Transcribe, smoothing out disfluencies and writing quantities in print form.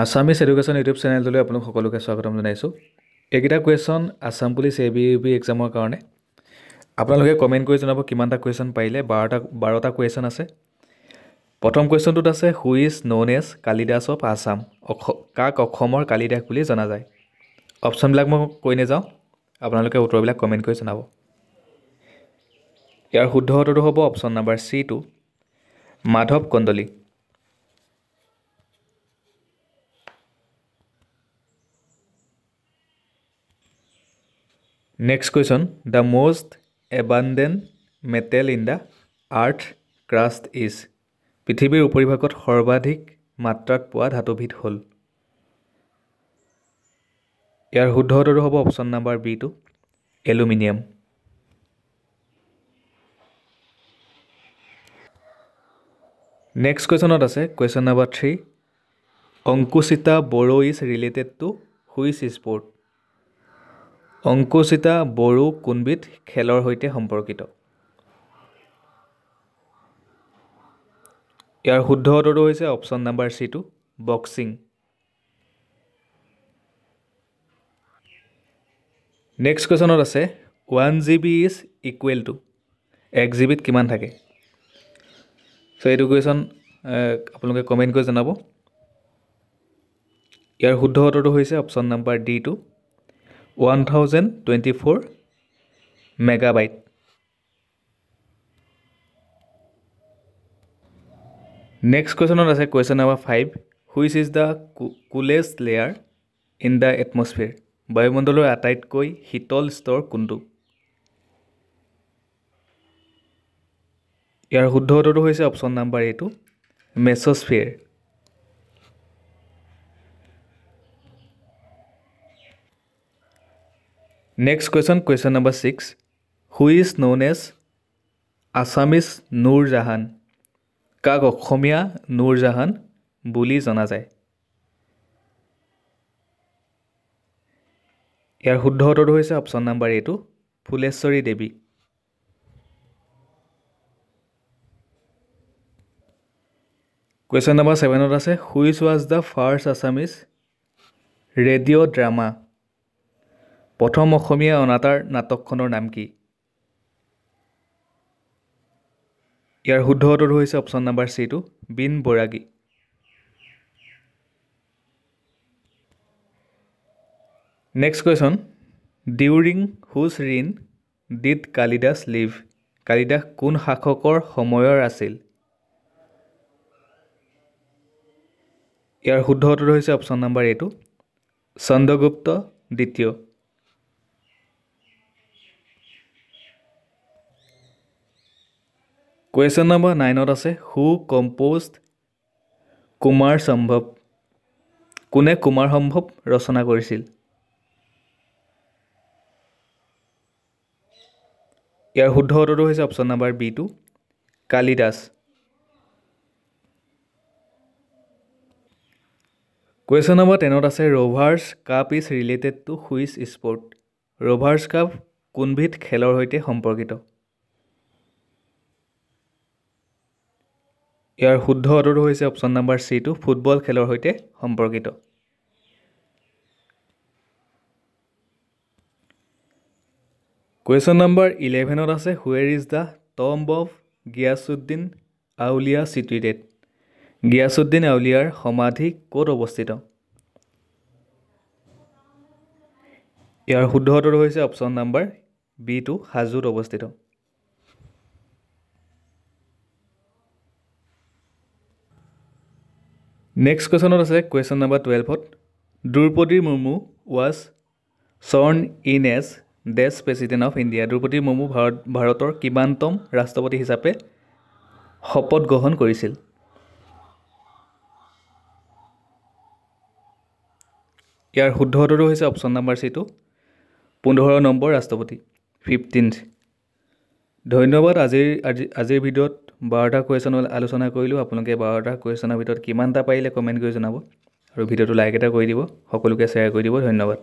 Assamese education YouTube চেনেলটোলৈ আপোনালোক সকলোকে স্বাগতম জনাইছোঁ। এইকেইটা কুৱেশ্যন আছাম পুলিচ ABUP এক্সামৰ কাৰণে আপোনালোকে কমেণ্ট কৰি জনাব কিমানটা কুৱেশ্যন পাৰিলে। 12টা কুৱেশ্যন আছে। প্ৰথম কুৱেশ্যনটোত আছে who is known as Kalidas of Assam, কাক অসমৰ কালিদাস বুলি জনা যায়। অপশ্যনবিলাক মই কৈ নাযাওঁ, আপোনালোকে উত্তৰবিলাক কমেণ্ট কৰি জনাব। ইয়াৰ শুদ্ধ উত্তৰটো হ'ব option number C2, Madhav Kandali. Next question, the most abundant metal in the earth crust is. পৃথিৱীৰ উপৰিভাগত সৰ্বাধিক মাত্ৰাত পোৱা ধাতুবিধ হ'ল। ইয়াৰ শুদ্ধ উত্তৰটো হ'ব option number B2, aluminium. Next কুৱেশ্যনত আছে question number 3, Ankushita Boro is related to which sport. Ankushita Boro কোনবিধ খেলৰ সৈতে সম্পৰ্কিত। ইয়াৰ শুদ্ধ উত্তৰটো হৈছে option number C2, boxing. Next কুৱেশ্যনত আছে 1 GB is equal to, 1 GB কিমান থাকে। চ' এইটো কুৱেশ্যন আপোনালোকে কমেণ্ট কৰি জনাব। ইয়াৰ শুদ্ধ উত্তৰটো হৈছে option number D2, 1024 megabyte. Next কুৱেশ্যনত আছে question number 5, which is the coolest layer in the atmosphere. বায়ুমণ্ডলৰ আটাইতকৈ শীতল স্তৰ কোনটো। ইয়াৰ শুদ্ধ উত্তৰটো হৈছে option number A2, mesosphere. Next question number 6, who is known as Assamese Nur Jahan. কাক অসমীয়া নুৰ জাহান বুলি জনা যায়। ইয়াৰ শুদ্ধ উত্তৰটো হৈছে অপশ্যন নম্বৰ A2, ফুলেশ্বৰী দেৱী। কুৱেশ্যন নম্বৰ 7ত আছে which was the first Assamese radio' drama. প্ৰথম অসমীয়া অনাতাঁৰ নাটকখনৰ নাম কি। ইয়াৰ শুদ্ধ উত্তৰটো হৈছে option number C2, Bin Baragi. Next question, during whose reign did Kalidas live. Kalidas কোন শাসকৰ সময়ৰ আছিল। ইয়াৰ শুদ্ধ উত্তৰটো হৈছে অপশ্যন নম্বৰ A2, চন্দ্ৰগুপ্ত দ্বিতীয়। কুৱেশ্যন নম্বৰ 9ত আছে হু কম্প'জড কুমাৰ সম্ভৱ। কোনে কুমাৰ সম্ভৱ ৰচনা কৰিছিল। ইয়াৰ শুদ্ধ উত্তৰটো হৈছে option number B2, Kalidas. Question number 10ত আছে Rovers Cup is related to which sport. Rovers Cup কোনবিধ খেলৰ সৈতে সম্পৰ্কিত। ইয়াৰ শুদ্ধ উত্তৰটো হৈছে অপশ্যন নম্বৰ C2, ফুটবল খেলৰ সৈতে সম্পৰ্কিত। কুৱেশ্যন নম্বৰ 11ত আছে where is the tomb of Ghiyasuddin Auliya situated. Ghiyasuddin আউলিয়াৰ সমাধি ক'ত অৱস্থিত। ইয়াৰ শুদ্ধ উত্তৰটো হৈছে অপশ্যন নম্বৰ B2, হাজোত অৱস্থিত। নেক্সট কুৱেশ্যনত আছে কুৱেশ্যন নম্বৰ 12ত Droupadi Murmu was sworn in as dash President of India. Droupadi Murmu ভাৰতৰ কিমানতম ৰাষ্ট্ৰপতি হিচাপে শপত গ্ৰহণ কৰিছিল। ইয়াৰ শুদ্ধ উত্তৰটো হৈছে অপশ্যন নম্বৰ C2, 15 নম্বৰ ৰাষ্ট্ৰপতি, 15th। ধন্যবাদ। আজিৰ ভিডিঅ'ত 12টা কুৱেশ্যন আলোচনা কৰিলোঁ। আপোনালোকে 12টা কুৱেশ্যনৰ ভিতৰত কিমানটা পাৰিলে কমেণ্ট কৰি জনাব আৰু ভিডিঅ'টো লাইক এটা কৰি দিব, সকলোকে শ্বেয়াৰ কৰি দিব। ধন্যবাদ।